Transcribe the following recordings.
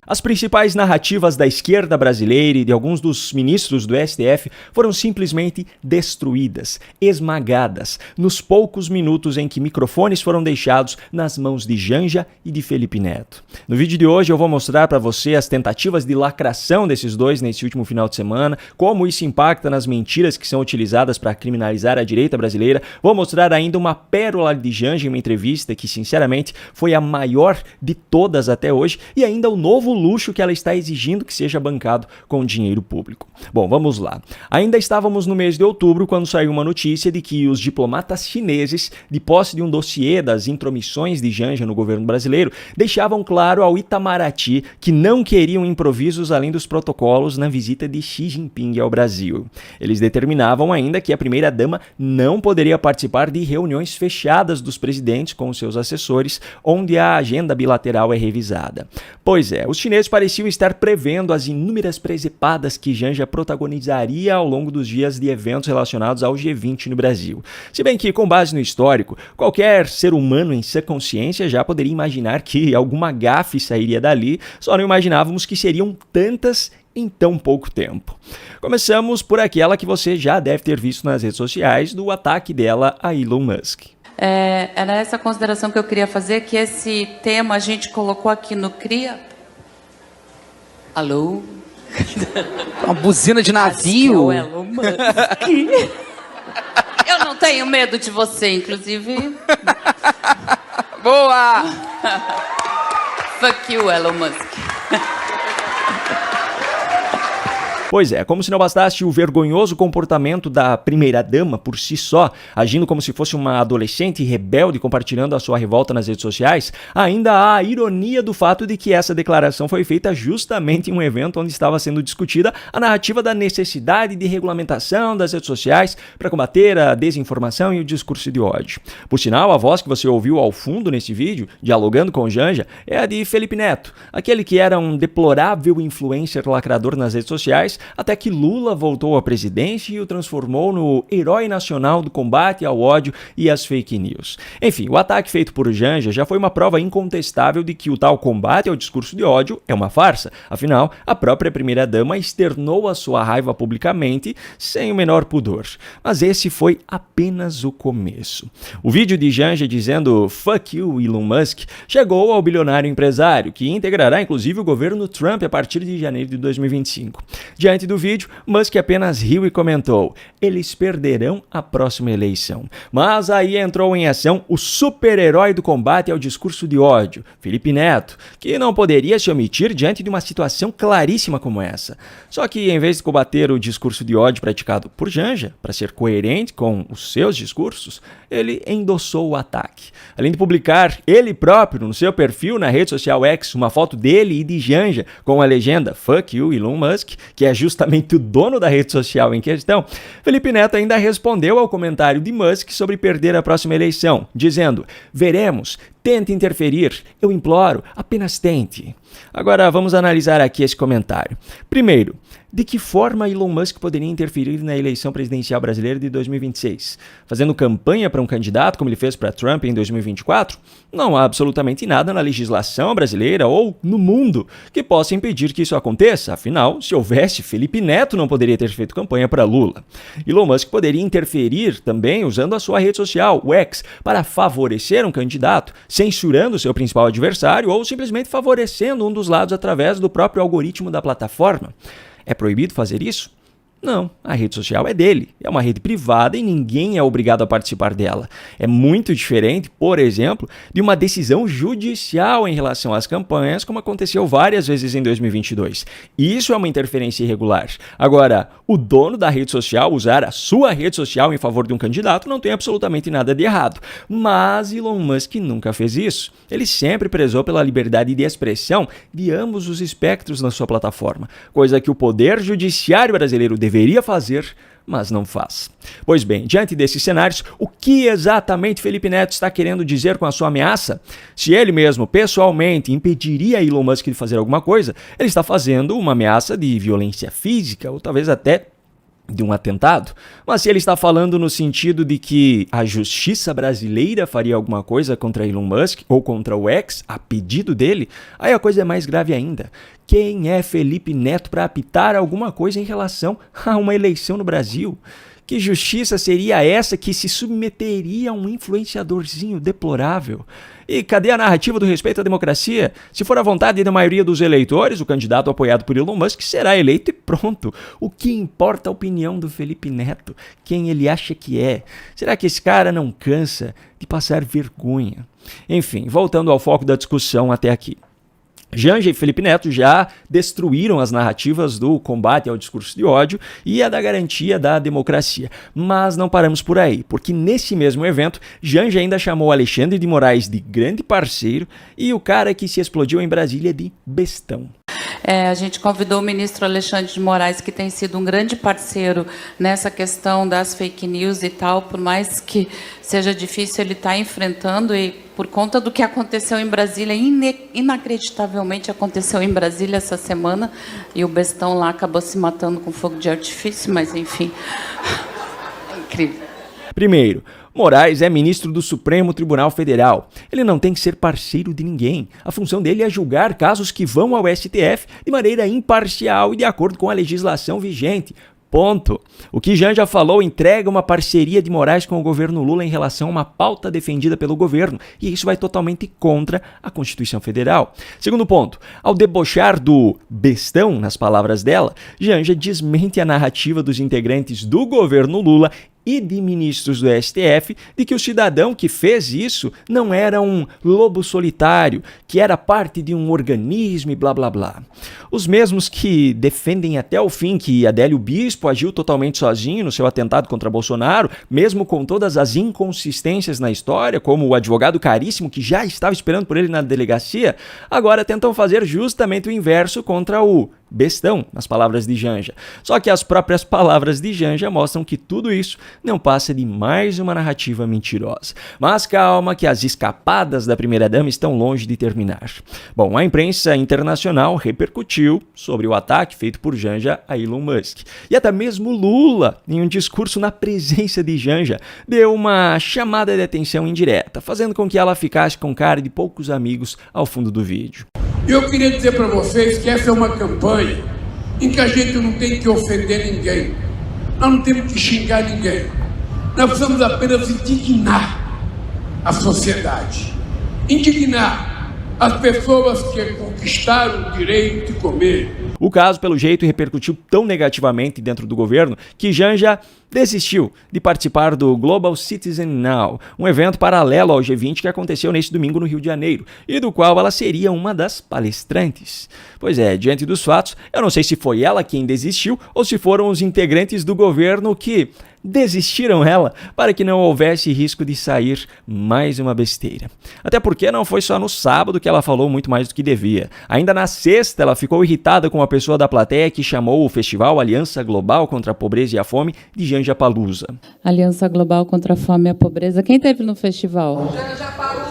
As principais narrativas da esquerda brasileira e de alguns dos ministros do STF foram simplesmente destruídas, esmagadas, nos poucos minutos em que microfones foram deixados nas mãos de Janja e de Felipe Neto. No vídeo de hoje eu vou mostrar para você as tentativas de lacração desses dois nesse último final de semana, como isso impacta nas mentiras que são utilizadas para criminalizar a direita brasileira. Vou mostrar ainda uma pérola de Janja em uma entrevista que, sinceramente, foi a maior de todas até hoje, e ainda o novo luxo que ela está exigindo que seja bancado com dinheiro público. Bom, vamos lá. Ainda estávamos no mês de outubro quando saiu uma notícia de que os diplomatas chineses, de posse de um dossiê das intromissões de Janja no governo brasileiro, deixavam claro ao Itamaraty que não queriam improvisos além dos protocolos na visita de Xi Jinping ao Brasil. Eles determinavam ainda que a primeira-dama não poderia participar de reuniões fechadas dos presidentes com os seus assessores, onde a agenda bilateral é revisada. Pois é, os chineses pareciam estar prevendo as inúmeras presepadas que Janja protagonizaria ao longo dos dias de eventos relacionados ao G20 no Brasil. Se bem que, com base no histórico, qualquer ser humano em sã consciência já poderia imaginar que alguma gafe sairia dali, só não imaginávamos que seriam tantas em tão pouco tempo. Começamos por aquela que você já deve ter visto nas redes sociais, do ataque dela a Elon Musk. Era essa consideração que eu queria fazer, que esse tema a gente colocou aqui no CRIA. Alô? Uma buzina de navio. É o Elon Musk. Eu não tenho medo de você, inclusive. Boa! Fuck you, Elon Musk. Pois é, como se não bastasse o vergonhoso comportamento da primeira-dama por si só, agindo como se fosse uma adolescente rebelde compartilhando a sua revolta nas redes sociais, ainda há a ironia do fato de que essa declaração foi feita justamente em um evento onde estava sendo discutida a narrativa da necessidade de regulamentação das redes sociais para combater a desinformação e o discurso de ódio. Por sinal, a voz que você ouviu ao fundo nesse vídeo, dialogando com Janja, é a de Felipe Neto, aquele que era um deplorável influencer lacrador nas redes sociais, até que Lula voltou à presidência e o transformou no herói nacional do combate ao ódio e às fake news. Enfim, o ataque feito por Janja já foi uma prova incontestável de que o tal combate ao discurso de ódio é uma farsa. Afinal, a própria primeira-dama externou a sua raiva publicamente, sem o menor pudor. Mas esse foi apenas o começo. O vídeo de Janja dizendo "Fuck you, Elon Musk" chegou ao bilionário empresário, que integrará inclusive o governo Trump a partir de janeiro de 2025. Diante do vídeo, Musk apenas riu e comentou: eles perderão a próxima eleição. Mas aí entrou em ação o super-herói do combate ao discurso de ódio, Felipe Neto, que não poderia se omitir diante de uma situação claríssima como essa. Só que, em vez de combater o discurso de ódio praticado por Janja, para ser coerente com os seus discursos, ele endossou o ataque. Além de publicar ele próprio no seu perfil na rede social X uma foto dele e de Janja com a legenda "Fuck you, Elon Musk", que é justamente o dono da rede social em questão, Felipe Neto ainda respondeu ao comentário de Musk sobre perder a próxima eleição, dizendo: veremos, tente interferir, eu imploro, apenas tente. Agora vamos analisar aqui esse comentário. Primeiro, de que forma Elon Musk poderia interferir na eleição presidencial brasileira de 2026? Fazendo campanha para um candidato, como ele fez para Trump em 2024? Não há absolutamente nada na legislação brasileira ou no mundo que possa impedir que isso aconteça. Afinal, se houvesse, Felipe Neto não poderia ter feito campanha para Lula. Elon Musk poderia interferir também usando a sua rede social, o X, para favorecer um candidato, censurando seu principal adversário ou simplesmente favorecendo um dos lados através do próprio algoritmo da plataforma. É proibido fazer isso? Não, a rede social é dele, é uma rede privada e ninguém é obrigado a participar dela. É muito diferente, por exemplo, de uma decisão judicial em relação às campanhas, como aconteceu várias vezes em 2022. Isso é uma interferência irregular. Agora, o dono da rede social usar a sua rede social em favor de um candidato não tem absolutamente nada de errado. Mas Elon Musk nunca fez isso. Ele sempre prezou pela liberdade de expressão de ambos os espectros na sua plataforma, coisa que o poder judiciário brasileiro deveria fazer, mas não faz. Pois bem, diante desses cenários, o que exatamente Felipe Neto está querendo dizer com a sua ameaça? Se ele mesmo, pessoalmente, impediria Elon Musk de fazer alguma coisa, ele está fazendo uma ameaça de violência física ou talvez até de um atentado, mas se ele está falando no sentido de que a justiça brasileira faria alguma coisa contra Elon Musk ou contra o X a pedido dele, aí a coisa é mais grave ainda. Quem é Felipe Neto para apitar alguma coisa em relação a uma eleição no Brasil? Que justiça seria essa que se submeteria a um influenciadorzinho deplorável? E cadê a narrativa do respeito à democracia? Se for a vontade da maioria dos eleitores, o candidato apoiado por Elon Musk será eleito e pronto. O que importa a opinião do Felipe Neto? Quem ele acha que é? Será que esse cara não cansa de passar vergonha? Enfim, voltando ao foco da discussão até aqui. Janja e Felipe Neto já destruíram as narrativas do combate ao discurso de ódio e a da garantia da democracia. Mas não paramos por aí, porque nesse mesmo evento, Janja ainda chamou Alexandre de Moraes de grande parceiro e o cara que se explodiu em Brasília de bestão. A gente convidou o ministro Alexandre de Moraes, que tem sido um grande parceiro nessa questão das fake news e tal, por mais que seja difícil, ele está enfrentando, e por conta do que aconteceu em Brasília, inacreditavelmente aconteceu em Brasília essa semana, e o bestão lá acabou se matando com fogo de artifício, mas enfim, é incrível. Primeiro, Moraes é ministro do Supremo Tribunal Federal. Ele não tem que ser parceiro de ninguém. A função dele é julgar casos que vão ao STF de maneira imparcial e de acordo com a legislação vigente. Ponto. O que Janja falou entrega uma parceria de Moraes com o governo Lula em relação a uma pauta defendida pelo governo, e isso vai totalmente contra a Constituição Federal. Segundo ponto, ao debochar do bestão, nas palavras dela, Janja desmente a narrativa dos integrantes do governo Lula e de ministros do STF de que o cidadão que fez isso não era um lobo solitário, que era parte de um organismo e blá blá blá. Os mesmos que defendem até o fim que Adélio Bispo agiu totalmente sozinho no seu atentado contra Bolsonaro, mesmo com todas as inconsistências na história, como o advogado caríssimo que já estava esperando por ele na delegacia, agora tentam fazer justamente o inverso contra o bestão, nas palavras de Janja. Só que as próprias palavras de Janja mostram que tudo isso não passa de mais uma narrativa mentirosa. Mas calma, que as escapadas da primeira-dama estão longe de terminar. Bom, a imprensa internacional repercutiu sobre o ataque feito por Janja a Elon Musk. E até mesmo Lula, em um discurso na presença de Janja, deu uma chamada de atenção indireta, fazendo com que ela ficasse com cara de poucos amigos ao fundo do vídeo. Eu queria dizer para vocês que essa é uma campanha em que a gente não tem que ofender ninguém. Nós não temos que xingar ninguém. Nós precisamos apenas indignar a sociedade. Indignar as pessoas que conquistaram o direito de comer. O caso, pelo jeito, repercutiu tão negativamente dentro do governo que Janja desistiu de participar do Global Citizen Now, um evento paralelo ao G20 que aconteceu neste domingo no Rio de Janeiro, e do qual ela seria uma das palestrantes. Pois é, diante dos fatos, eu não sei se foi ela quem desistiu ou se foram os integrantes do governo que desistiram ela para que não houvesse risco de sair mais uma besteira. Até porque não foi só no sábado que ela falou muito mais do que devia. Ainda na sexta, ela ficou irritada com a pessoa da plateia que chamou o festival Aliança Global contra a Pobreza e a Fome de Janjapalooza. Aliança Global contra a Fome e a Pobreza. Quem teve no festival? Janjapalooza.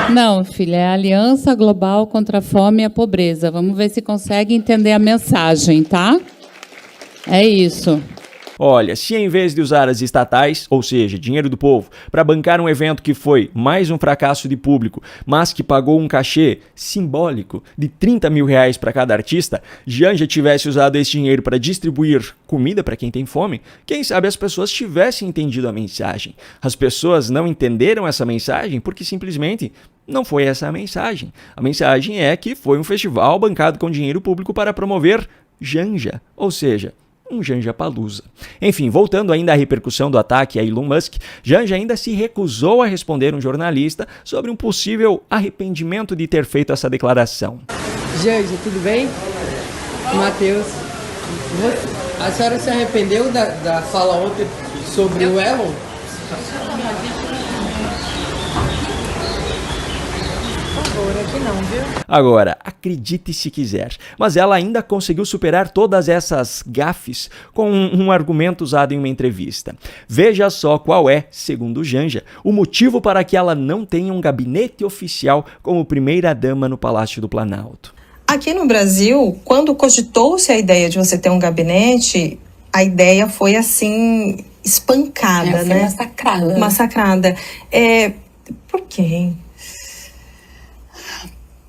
Não, filha, é a Aliança Global contra a Fome e a Pobreza. Vamos ver se consegue entender a mensagem, tá? É isso. Olha, se em vez de usar as estatais, ou seja, dinheiro do povo, para bancar um evento que foi mais um fracasso de público, mas que pagou um cachê simbólico de R$30 mil para cada artista, Janja tivesse usado esse dinheiro para distribuir comida para quem tem fome, quem sabe as pessoas tivessem entendido a mensagem. As pessoas não entenderam essa mensagem porque simplesmente não foi essa a mensagem. A mensagem é que foi um festival bancado com dinheiro público para promover Janja, ou seja, um Janjapalooza. Enfim, voltando ainda à repercussão do ataque a Elon Musk, Janja ainda se recusou a responder um jornalista sobre um possível arrependimento de ter feito essa declaração. Janja, tudo bem? Matheus, a senhora se arrependeu da fala ontem sobre o Elon? Aqui não, viu? Agora, acredite se quiser, mas ela ainda conseguiu superar todas essas gafes com um argumento usado em uma entrevista. Veja só qual é, segundo Janja, o motivo para que ela não tenha um gabinete oficial como primeira-dama no Palácio do Planalto. Aqui no Brasil, quando cogitou-se a ideia de você ter um gabinete, a ideia foi assim, espancada, foi né? massacrada. Massacrada. Por quê?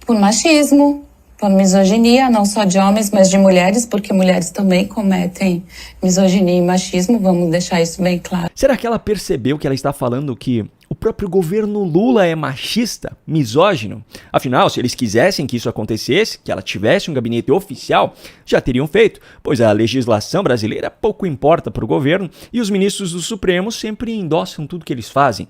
Por machismo, por misoginia, não só de homens, mas de mulheres, porque mulheres também cometem misoginia e machismo, vamos deixar isso bem claro. Será que ela percebeu que ela está falando que o próprio governo Lula é machista, misógino? Afinal, se eles quisessem que isso acontecesse, que ela tivesse um gabinete oficial, já teriam feito, pois a legislação brasileira pouco importa para o governo e os ministros do Supremo sempre endossam tudo que eles fazem.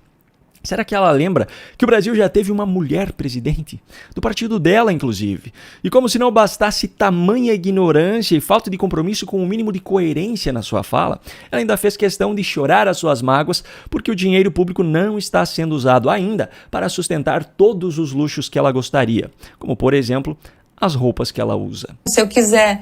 Será que ela lembra que o Brasil já teve uma mulher presidente? Do partido dela, inclusive. E como se não bastasse tamanha ignorância e falta de compromisso com o mínimo de coerência na sua fala, ela ainda fez questão de chorar as suas mágoas porque o dinheiro público não está sendo usado ainda para sustentar todos os luxos que ela gostaria, como, por exemplo, as roupas que ela usa. Se eu quiser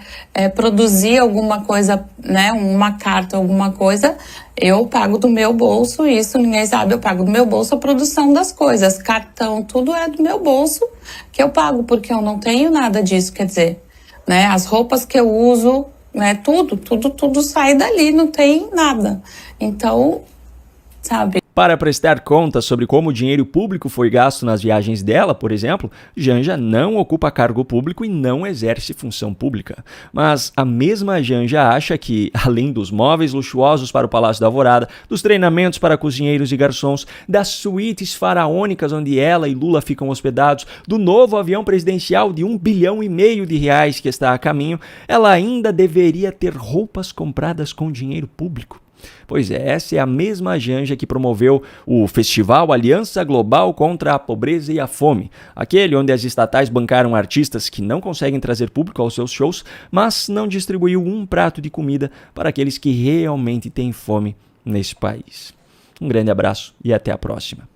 produzir alguma coisa, né, uma carta, alguma coisa, eu pago do meu bolso, isso ninguém sabe, eu pago do meu bolso a produção das coisas, cartão, tudo é do meu bolso que eu pago, porque eu não tenho nada disso, quer dizer, né, as roupas que eu uso, né, tudo sai dali, não tem nada. Então, sabe? Para prestar conta sobre como o dinheiro público foi gasto nas viagens dela, por exemplo, Janja não ocupa cargo público e não exerce função pública. Mas a mesma Janja acha que, além dos móveis luxuosos para o Palácio da Alvorada, dos treinamentos para cozinheiros e garçons, das suítes faraônicas onde ela e Lula ficam hospedados, do novo avião presidencial de R$1,5 bilhão que está a caminho, ela ainda deveria ter roupas compradas com dinheiro público. Pois é, essa é a mesma Janja que promoveu o Festival Aliança Global contra a Pobreza e a Fome, aquele onde as estatais bancaram artistas que não conseguem trazer público aos seus shows, mas não distribuiu um prato de comida para aqueles que realmente têm fome nesse país. Um grande abraço e até a próxima.